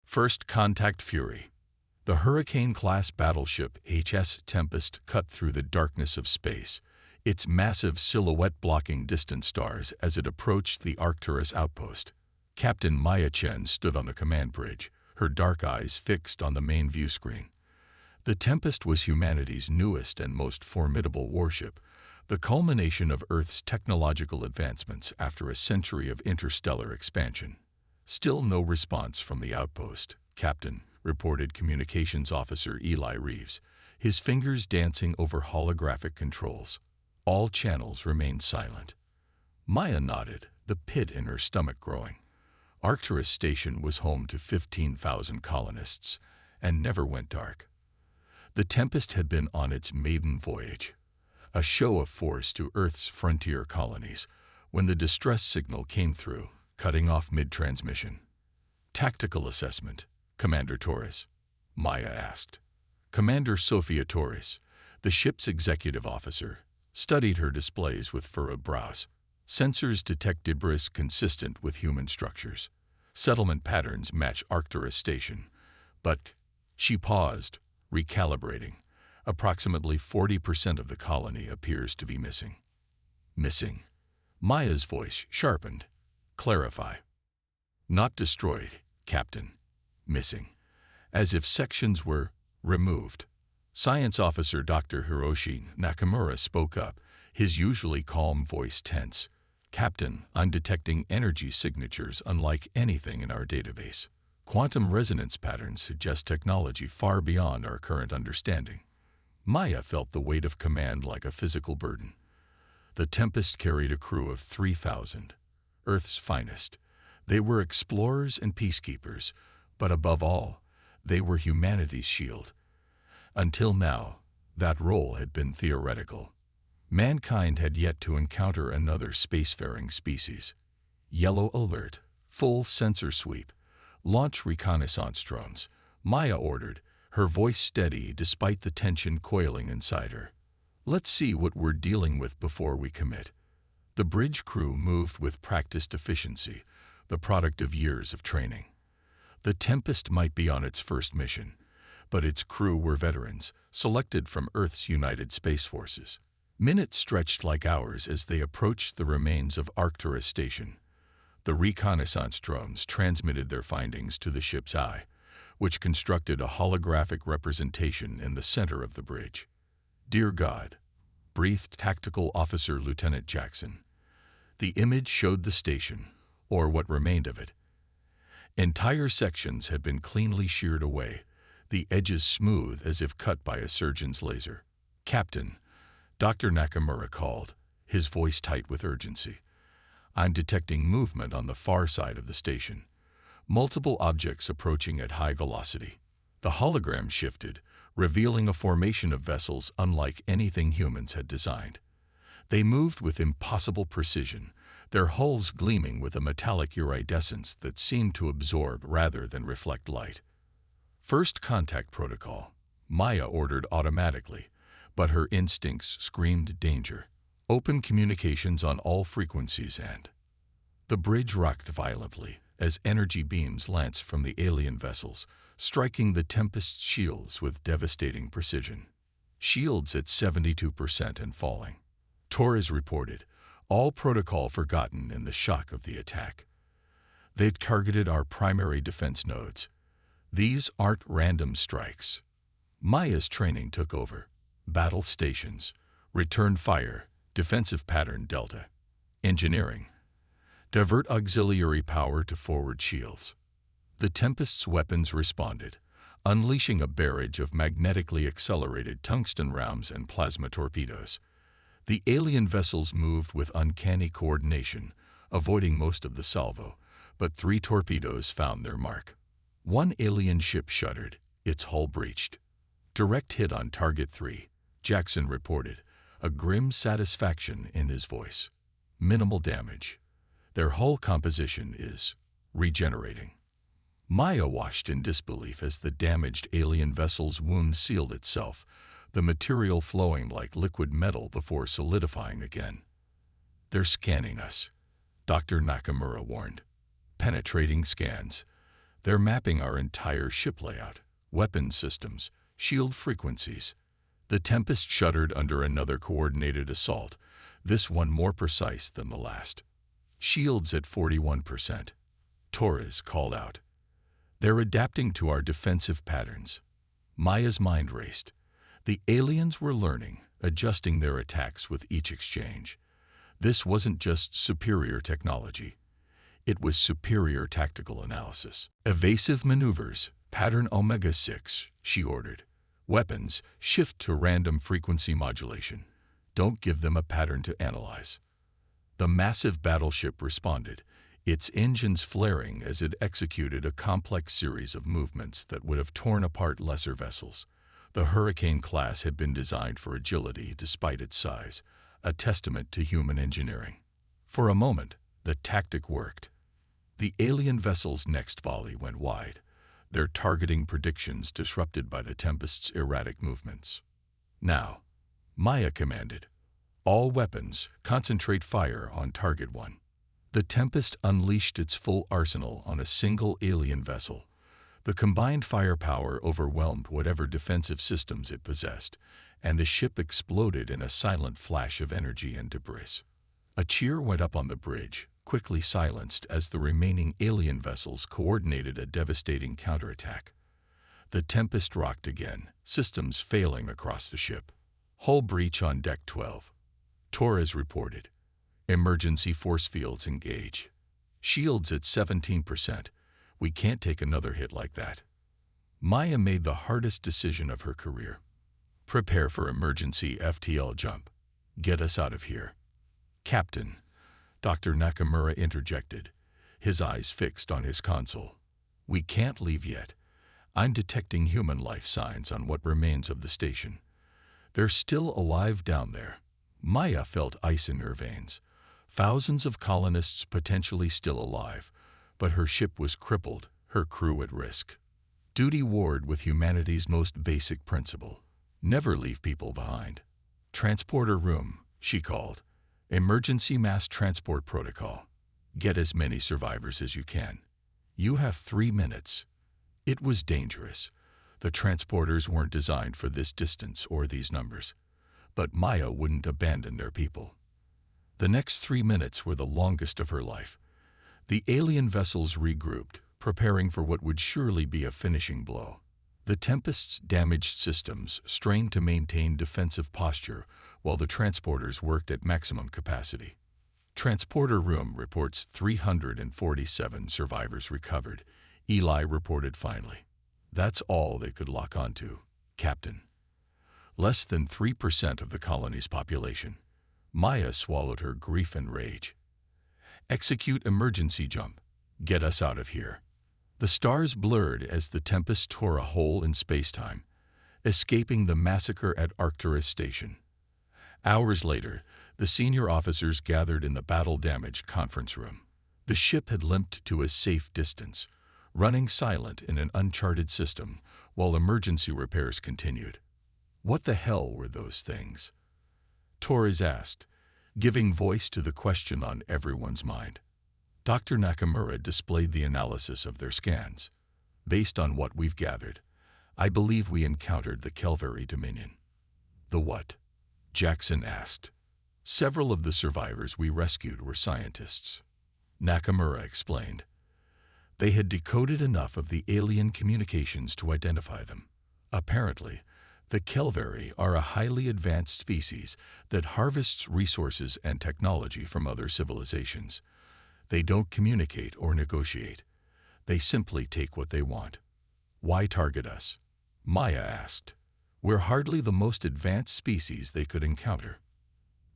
First Contact Fury. The Hurricane-Class Battleship HS Tempest cut through the darkness of space, its massive silhouette blocking distant stars as it approached the Arcturus outpost. Captain Maya Chen stood on the command bridge, her dark eyes fixed on the main view screen. The Tempest was humanity's newest and most formidable warship, the culmination of Earth's technological advancements after a century of interstellar expansion. Still no response from the outpost, Captain, reported Communications Officer Eli Reeves, his fingers dancing over holographic controls. All channels remained silent. Maya nodded, the pit in her stomach growing. Arcturus Station was home to 15,000 colonists and never went dark. The Tempest had been on its maiden voyage, a show of force to Earth's frontier colonies, when the distress signal came through, cutting off mid-transmission. Tactical assessment, Commander Torres, Maya asked. Commander Sofia Torres, the ship's executive officer, studied her displays with furrowed brows. Sensors detect debris consistent with human structures. Settlement patterns match Arcturus Station. But she paused, recalibrating. Approximately 40% of the colony appears to be missing. Missing. Maya's voice sharpened. Clarify. Not destroyed, Captain. Missing. As if sections were removed. Science Officer Dr. Hiroshi Nakamura spoke up, his usually calm voice tense. Captain, I'm detecting energy signatures unlike anything in our database. Quantum resonance patterns suggest technology far beyond our current understanding. Maya felt the weight of command like a physical burden. The Tempest carried a crew of 3,000, Earth's finest. They were explorers and peacekeepers, but above all, they were humanity's shield. Until now, that role had been theoretical. Mankind had yet to encounter another spacefaring species. Yellow alert, full sensor sweep, launch reconnaissance drones, Maya ordered, her voice steady despite the tension coiling inside her. Let's see what we're dealing with before we commit. The bridge crew moved with practiced efficiency, the product of years of training. The Tempest might be on its first mission, but its crew were veterans, selected from Earth's United Space Forces. Minutes stretched like hours as they approached the remains of Arcturus Station. The reconnaissance drones transmitted their findings to the ship's eye, which constructed a holographic representation in the center of the bridge. Dear God, breathed Tactical Officer Lieutenant Jackson. The image showed the station, or what remained of it. Entire sections had been cleanly sheared away, the edges smooth as if cut by a surgeon's laser. Captain, Dr. Nakamura called, his voice tight with urgency. I'm detecting movement on the far side of the station. Multiple objects approaching at high velocity. The hologram shifted, revealing a formation of vessels unlike anything humans had designed. They moved with impossible precision, their hulls gleaming with a metallic iridescence that seemed to absorb rather than reflect light. First contact protocol, Maya ordered automatically, but her instincts screamed danger. Open communications on all frequencies and... The bridge rocked violently as energy beams lanced from the alien vessels, striking the Tempest's shields with devastating precision. Shields at 72% and falling. Torres reported, all protocol forgotten in the shock of the attack. They've targeted our primary defense nodes. These aren't random strikes. Maya's training took over. Battle stations, return fire, defensive pattern delta. Engineering. Divert auxiliary power to forward shields. The Tempest's weapons responded, unleashing a barrage of magnetically accelerated tungsten rounds and plasma torpedoes. The alien vessels moved with uncanny coordination, avoiding most of the salvo, but 3 torpedoes found their mark. One alien ship shuddered, its hull breached. Direct hit on Target 3, Jackson reported, a grim satisfaction in his voice. Minimal damage. Their hull composition is regenerating. Maya watched in disbelief as the damaged alien vessel's wound sealed itself, the material flowing like liquid metal before solidifying again. They're scanning us, Dr. Nakamura warned. Penetrating scans. They're mapping our entire ship layout, weapons systems, shield frequencies. The Tempest shuddered under another coordinated assault, this one more precise than the last. Shields at 41%. Torres called out. They're adapting to our defensive patterns. Maya's mind raced. The aliens were learning, adjusting their attacks with each exchange. This wasn't just superior technology. It was superior tactical analysis. Evasive maneuvers, pattern Omega-6, she ordered. Weapons, shift to random frequency modulation. Don't give them a pattern to analyze. The massive battleship responded, its engines flaring as it executed a complex series of movements that would have torn apart lesser vessels. The Hurricane-Class had been designed for agility despite its size, a testament to human engineering. For a moment, the tactic worked. The alien vessel's next volley went wide, their targeting predictions disrupted by the Tempest's erratic movements. Now, Maya commanded, all weapons, concentrate fire on target 1. The Tempest unleashed its full arsenal on a single alien vessel. The combined firepower overwhelmed whatever defensive systems it possessed, and the ship exploded in a silent flash of energy and debris. A cheer went up on the bridge, quickly silenced as the remaining alien vessels coordinated a devastating counterattack. The Tempest rocked again, systems failing across the ship. Hull breach on Deck 12. Torres reported. Emergency force fields engage. Shields at 17%. We can't take another hit like that. Maya made the hardest decision of her career. Prepare for emergency FTL jump. Get us out of here. Captain, Dr. Nakamura interjected, his eyes fixed on his console. We can't leave yet. I'm detecting human life signs on what remains of the station. They're still alive down there. Maya felt ice in her veins. Thousands of colonists potentially still alive, but her ship was crippled, her crew at risk. Duty warred with humanity's most basic principle. Never leave people behind. Transporter room, she called. Emergency mass transport protocol. Get as many survivors as you can. You have 3 minutes. It was dangerous. The transporters weren't designed for this distance or these numbers. But Maya wouldn't abandon their people. The next 3 minutes were the longest of her life. The alien vessels regrouped, preparing for what would surely be a finishing blow. The Tempest's damaged systems strained to maintain defensive posture while the transporters worked at maximum capacity. Transporter room reports 347 survivors recovered, Eli reported finally. That's all they could lock onto, Captain. Less than 3% of the colony's population. Maya swallowed her grief and rage. Execute emergency jump. Get us out of here. The stars blurred as the Tempest tore a hole in spacetime, escaping the massacre at Arcturus Station. Hours later, the senior officers gathered in the battle-damaged conference room. The ship had limped to a safe distance, running silent in an uncharted system while emergency repairs continued. What the hell were those things? Torres asked, giving voice to the question on everyone's mind. Dr. Nakamura displayed the analysis of their scans. Based on what we've gathered, I believe we encountered the Kelvary Dominion. The what? Jackson asked. Several of the survivors we rescued were scientists. Nakamura explained. They had decoded enough of the alien communications to identify them. Apparently, the Kelvary are a highly advanced species that harvests resources and technology from other civilizations. They don't communicate or negotiate. They simply take what they want. Why target us? Maya asked. We're hardly the most advanced species they could encounter.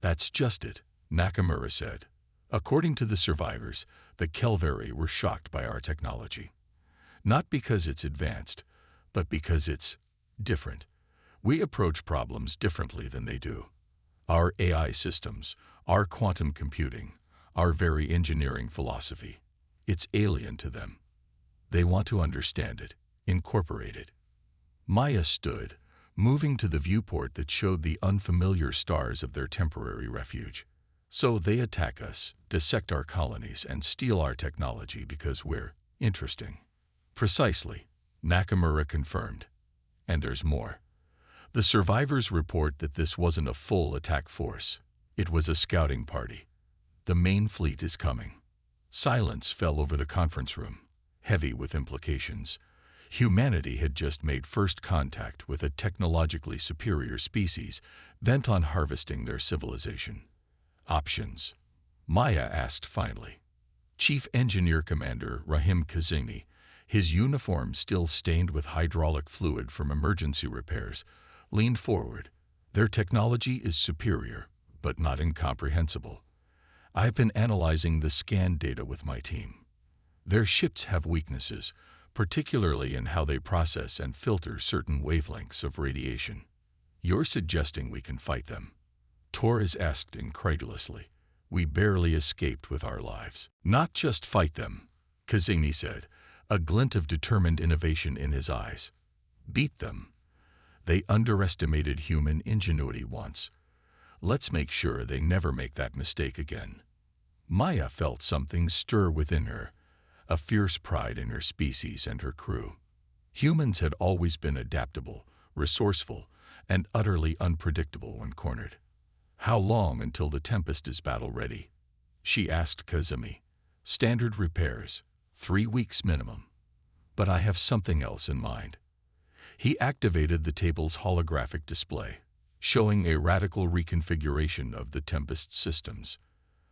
That's just it, Nakamura said. According to the survivors, the Kelvary were shocked by our technology. Not because it's advanced, but because it's different. We approach problems differently than they do. Our AI systems, our quantum computing, our very engineering philosophy, it's alien to them. They want to understand it, incorporate it. Maya stood, moving to the viewport that showed the unfamiliar stars of their temporary refuge. So they attack us, dissect our colonies, and steal our technology because we're interesting. Precisely, Nakamura confirmed. And there's more. The survivors report that this wasn't a full attack force. It was a scouting party. The main fleet is coming. Silence fell over the conference room, heavy with implications. Humanity had just made first contact with a technologically superior species bent on harvesting their civilization. Options? Maya asked finally. Chief Engineer Commander Rahim Kazemi, his uniform still stained with hydraulic fluid from emergency repairs, leaned forward. Their technology is superior, but not incomprehensible. I've been analyzing the scan data with my team. Their ships have weaknesses, particularly in how they process and filter certain wavelengths of radiation. You're suggesting we can fight them? Torres asked incredulously. We barely escaped with our lives. Not just fight them, Kazemi said, a glint of determined innovation in his eyes. Beat them. They underestimated human ingenuity once. Let's make sure they never make that mistake again. Maya felt something stir within her, a fierce pride in her species and her crew. Humans had always been adaptable, resourceful, and utterly unpredictable when cornered. How long until the Tempest is battle-ready? She asked Kazemi. Standard repairs, 3 weeks minimum. But I have something else in mind. He activated the table's holographic display, showing a radical reconfiguration of the Tempest systems.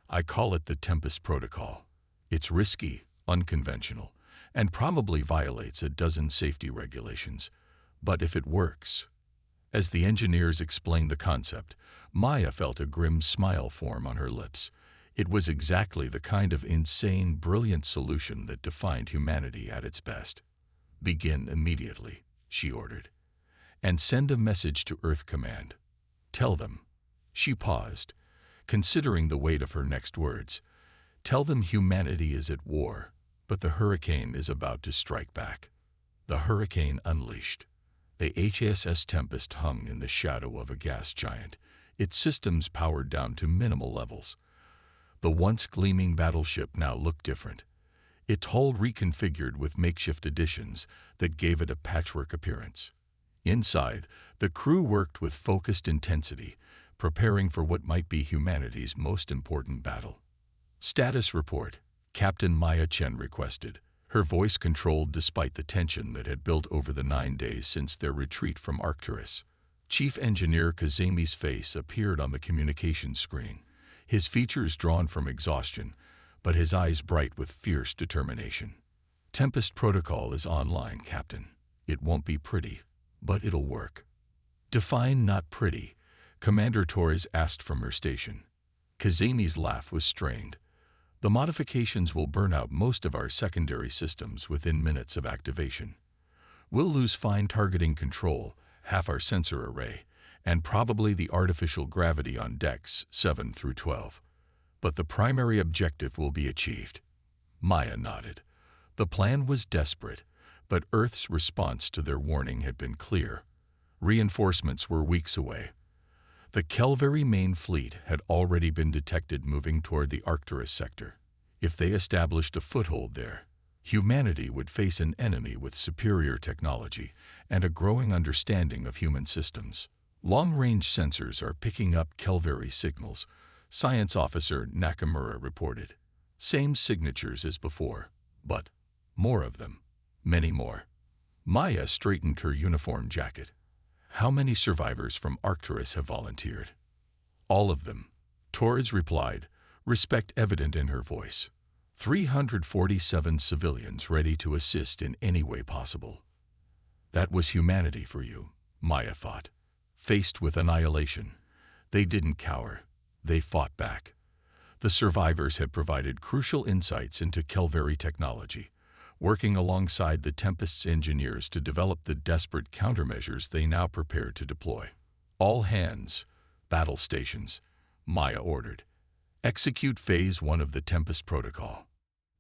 I call it the Tempest Protocol. It's risky, unconventional, and probably violates a dozen safety regulations. But if it works... As the engineers explained the concept, Maya felt a grim smile form on her lips. It was exactly the kind of insane, brilliant solution that defined humanity at its best. Begin immediately, she ordered. And send a message to Earth Command. Tell them. She paused, considering the weight of her next words. Tell them humanity is at war, but the hurricane is about to strike back. The hurricane unleashed. The HSS Tempest hung in the shadow of a gas giant, its systems powered down to minimal levels. The once gleaming battleship now looked different. Its hull reconfigured with makeshift additions that gave it a patchwork appearance. Inside, the crew worked with focused intensity, preparing for what might be humanity's most important battle. Status report, Captain Maya Chen requested, her voice controlled despite the tension that had built over the 9 days since their retreat from Arcturus. Chief Engineer Kazemi's face appeared on the communications screen, his features drawn from exhaustion, but his eyes bright with fierce determination. Tempest Protocol is online, Captain. It won't be pretty, but it'll work. Define not pretty, Commander Torres asked from her station. Kazemi's laugh was strained. The modifications will burn out most of our secondary systems within minutes of activation. We'll lose fine targeting control, half our sensor array, and probably the artificial gravity on decks 7 through 12. But the primary objective will be achieved. Maya nodded. The plan was desperate, but Earth's response to their warning had been clear. Reinforcements were weeks away. The Kelvary main fleet had already been detected moving toward the Arcturus sector. If they established a foothold there, humanity would face an enemy with superior technology and a growing understanding of human systems. Long-range sensors are picking up Kelvary signals, Science Officer Nakamura reported. Same signatures as before, but more of them. Many more. Maya straightened her uniform jacket. How many survivors from Arcturus have volunteered? All of them, Torres replied, respect evident in her voice. 347 civilians ready to assist in any way possible. That was humanity for you, Maya thought. Faced with annihilation, they didn't cower. They fought back. The survivors had provided crucial insights into Kelvary technology, working alongside the Tempest's engineers to develop the desperate countermeasures they now prepared to deploy. All hands, battle stations, Maya ordered. Execute Phase 1 of the Tempest Protocol.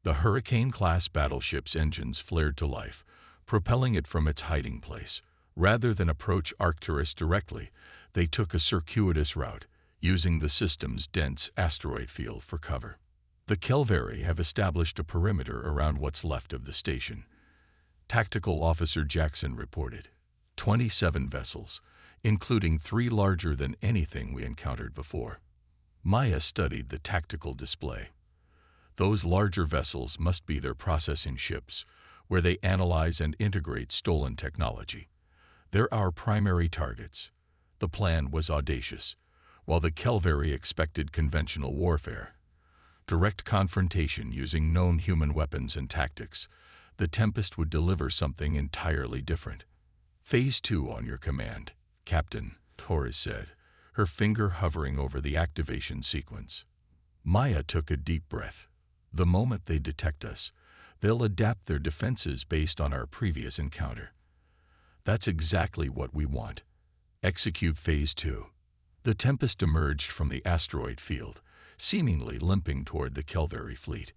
The Hurricane-Class Battleship's engines flared to life, propelling it from its hiding place. Rather than approach Arcturus directly, they took a circuitous route, using the system's dense asteroid field for cover. The Kelvary have established a perimeter around what's left of the station. Tactical Officer Jackson reported. 27 vessels, including 3 larger than anything we encountered before. Maya studied the tactical display. Those larger vessels must be their processing ships, where they analyze and integrate stolen technology. They're our primary targets. The plan was audacious, while the Kelveri expected conventional warfare. Direct confrontation using known human weapons and tactics, the Tempest would deliver something entirely different. Phase 2 on your command, Captain, Torres said, her finger hovering over the activation sequence. Maya took a deep breath. The moment they detect us, they'll adapt their defenses based on our previous encounter. That's exactly what we want. Execute Phase 2. The Tempest emerged from the asteroid field, seemingly limping toward the Kelveri fleet.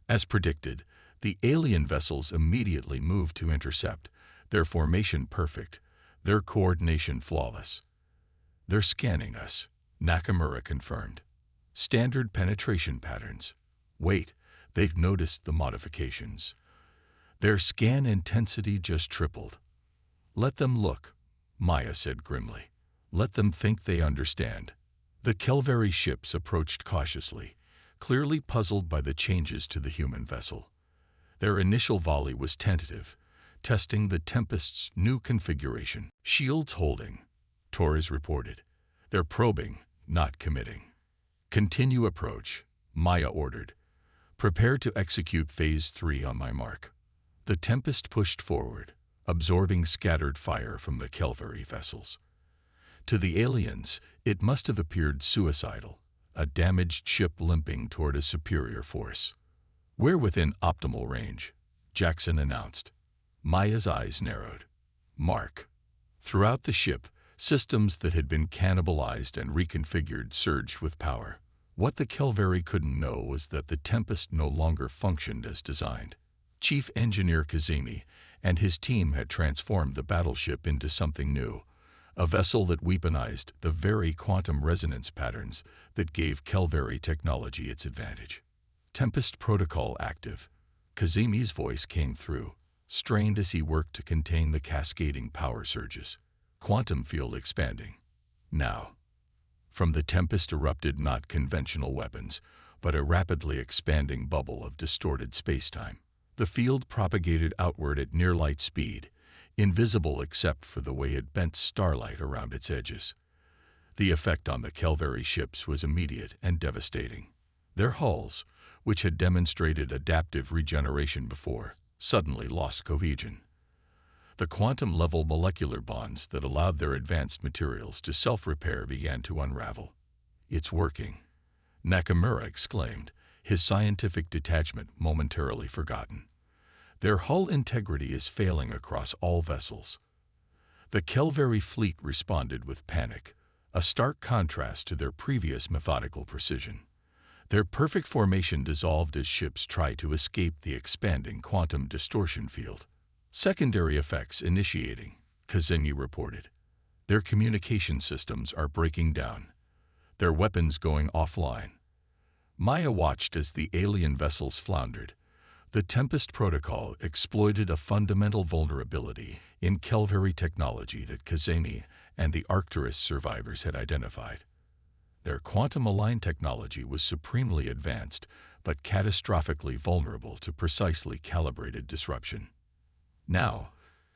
As predicted, the alien vessels immediately moved to intercept, their formation perfect, their coordination flawless. They're scanning us, Nakamura confirmed. Standard penetration patterns. Wait, they've noticed the modifications. Their scan intensity just tripled. Let them look, Maya said grimly. Let them think they understand. The Kelveri ships approached cautiously, clearly puzzled by the changes to the human vessel. Their initial volley was tentative, testing the Tempest's new configuration. Shields holding, Torres reported. They're probing, not committing. Continue approach, Maya ordered. Prepare to execute Phase 3 on my mark. The Tempest pushed forward, absorbing scattered fire from the Kelveri vessels. To the aliens, it must have appeared suicidal, a damaged ship limping toward a superior force. We're within optimal range, Jackson announced. Maya's eyes narrowed. Mark. Throughout the ship, systems that had been cannibalized and reconfigured surged with power. What the Kelveri couldn't know was that the Tempest no longer functioned as designed. Chief Engineer Kazemi and his team had transformed the battleship into something new, a vessel that weaponized the very quantum resonance patterns that gave Kelveri technology its advantage. Tempest protocol active. Kazemi's voice came through, strained as he worked to contain the cascading power surges. Quantum field expanding. Now. From the Tempest erupted not conventional weapons, but a rapidly expanding bubble of distorted spacetime. The field propagated outward at near-light speed, invisible except for the way it bent starlight around its edges. The effect on the Kelveri ships was immediate and devastating. Their hulls, which had demonstrated adaptive regeneration before, suddenly lost cohesion. The quantum-level molecular bonds that allowed their advanced materials to self-repair began to unravel. It's working, Nakamura exclaimed, his scientific detachment momentarily forgotten. Their hull integrity is failing across all vessels. The Kelveri fleet responded with panic, a stark contrast to their previous methodical precision. Their perfect formation dissolved as ships tried to escape the expanding quantum distortion field. Secondary effects initiating, Kazemi reported. Their communication systems are breaking down, their weapons going offline. Maya watched as the alien vessels floundered. The Tempest Protocol exploited a fundamental vulnerability in Kelveri technology that Kazemi and the Arcturus survivors had identified. Their quantum-aligned technology was supremely advanced, but catastrophically vulnerable to precisely calibrated disruption. Now,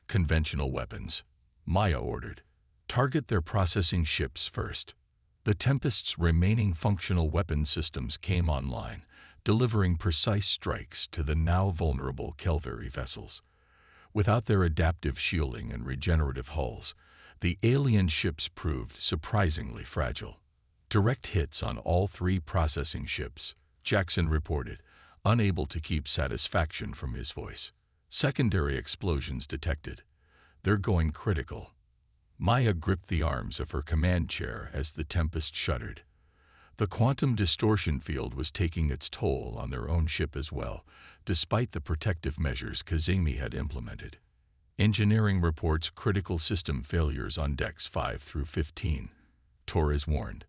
conventional weapons, Maya ordered. Target their processing ships first. The Tempest's remaining functional weapon systems came online, delivering precise strikes to the now vulnerable Kelveri vessels. Without their adaptive shielding and regenerative hulls, the alien ships proved surprisingly fragile. Direct hits on all 3 processing ships, Jackson reported, unable to keep satisfaction from his voice. Secondary explosions detected. They're going critical. Maya gripped the arms of her command chair as the Tempest shuddered. The quantum distortion field was taking its toll on their own ship as well, despite the protective measures Kazemi had implemented. Engineering reports critical system failures on decks 5 through 15, Torres warned.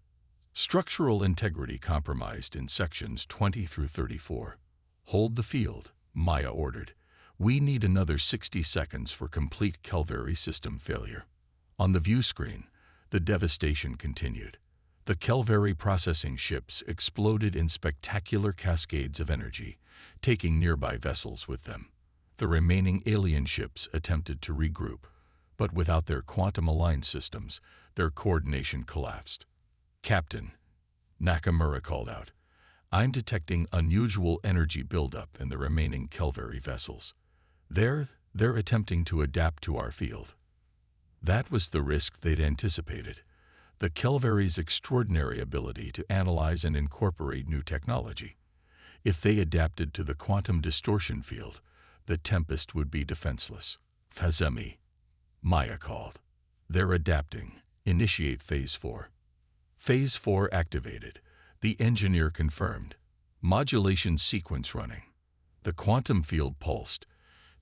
Structural integrity compromised in sections 20 through 34. Hold the field, Maya ordered. We need another 60 seconds for complete Kelvary system failure. On the view screen, the devastation continued. The Kelvary processing ships exploded in spectacular cascades of energy, taking nearby vessels with them. The remaining alien ships attempted to regroup, but without their quantum-aligned systems, their coordination collapsed. "Captain," Nakamura called out, "I'm detecting unusual energy buildup in the remaining Kelvary vessels. They're attempting to adapt to our field." That was the risk they'd anticipated. The Kelvary's extraordinary ability to analyze and incorporate new technology. If they adapted to the quantum distortion field, the Tempest would be defenseless. "Fazemi," Maya called. "They're adapting. Initiate Phase 4. Phase 4 activated. The engineer confirmed. Modulation sequence running. The quantum field pulsed,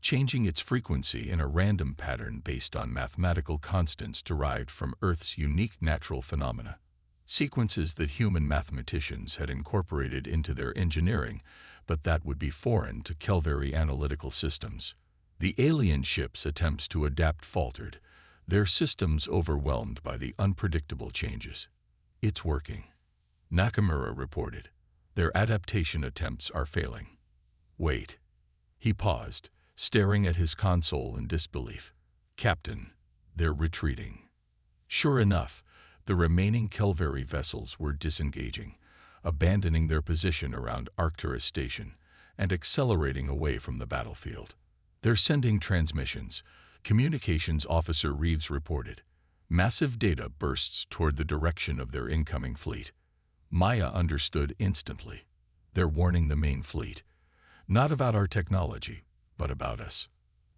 changing its frequency in a random pattern based on mathematical constants derived from Earth's unique natural phenomena. Sequences that human mathematicians had incorporated into their engineering, but that would be foreign to Kelvary analytical systems. The alien ship's attempts to adapt faltered, their systems overwhelmed by the unpredictable changes. "It's working," Nakamura reported. "Their adaptation attempts are failing." "Wait." He paused, staring at his console in disbelief. "Captain, they're retreating." Sure enough, the remaining Kelvary vessels were disengaging, abandoning their position around Arcturus Station and accelerating away from the battlefield. "They're sending transmissions," Communications Officer Reeves reported. "Massive data bursts toward the direction of their incoming fleet." Maya understood instantly. "They're warning the main fleet. Not about our technology, but about us."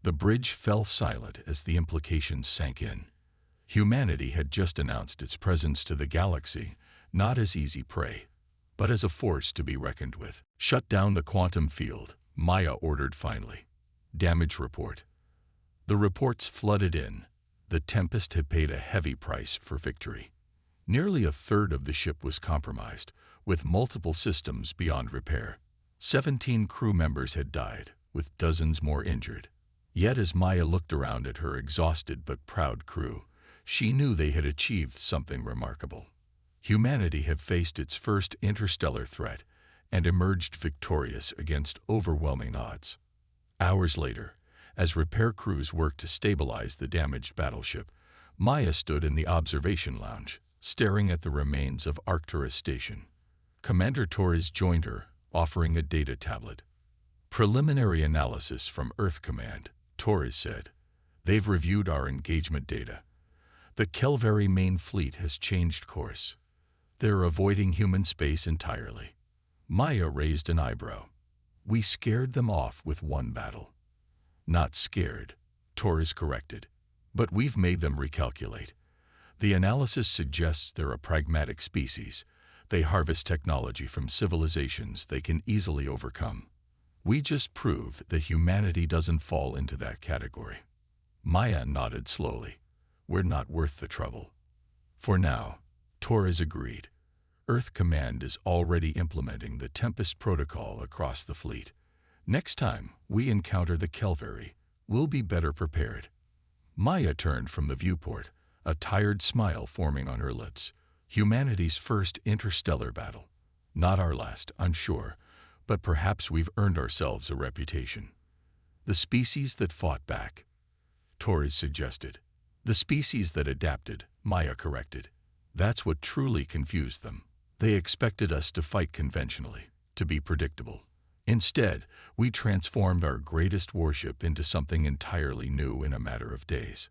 The bridge fell silent as the implications sank in. Humanity had just announced its presence to the galaxy, not as easy prey, but as a force to be reckoned with. "Shut down the quantum field," Maya ordered finally. "Damage report." The reports flooded in. The Tempest had paid a heavy price for victory. Nearly a third of the ship was compromised, with multiple systems beyond repair. 17 crew members had died, with dozens more injured. Yet as Maya looked around at her exhausted but proud crew, she knew they had achieved something remarkable. Humanity had faced its first interstellar threat and emerged victorious against overwhelming odds. Hours later, as repair crews worked to stabilize the damaged battleship, Maya stood in the observation lounge, staring at the remains of Arcturus Station. Commander Torres joined her, offering a data tablet. "Preliminary analysis from Earth Command," Torres said. "They've reviewed our engagement data. The Kelvary main fleet has changed course. They're avoiding human space entirely." Maya raised an eyebrow. "We scared them off with one battle." "Not scared," Torres corrected. "But we've made them recalculate. The analysis suggests they're a pragmatic species. They harvest technology from civilizations they can easily overcome. We just proved that humanity doesn't fall into that category." Maya nodded slowly. "We're not worth the trouble." "For now," Torres agreed. "Earth Command is already implementing the Tempest protocol across the fleet. Next time we encounter the Kelvary, we'll be better prepared." Maya turned from the viewport, a tired smile forming on her lips. Humanity's first interstellar battle. Not our last, I'm sure, but perhaps we've earned ourselves a reputation. "The species that fought back," Torres suggested. "The species that adapted," Maya corrected. "That's what truly confused them. They expected us to fight conventionally, to be predictable. Instead, we transformed our greatest warship into something entirely new in a matter of days."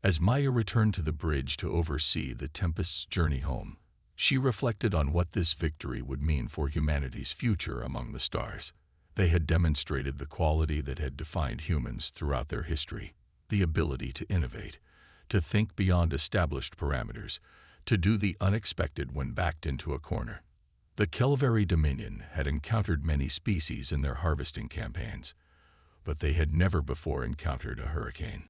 As Maya returned to the bridge to oversee the Tempest's journey home, she reflected on what this victory would mean for humanity's future among the stars. They had demonstrated the quality that had defined humans throughout their history, the ability to innovate, to think beyond established parameters, to do the unexpected when backed into a corner. The Kelvary Dominion had encountered many species in their harvesting campaigns, but they had never before encountered a hurricane.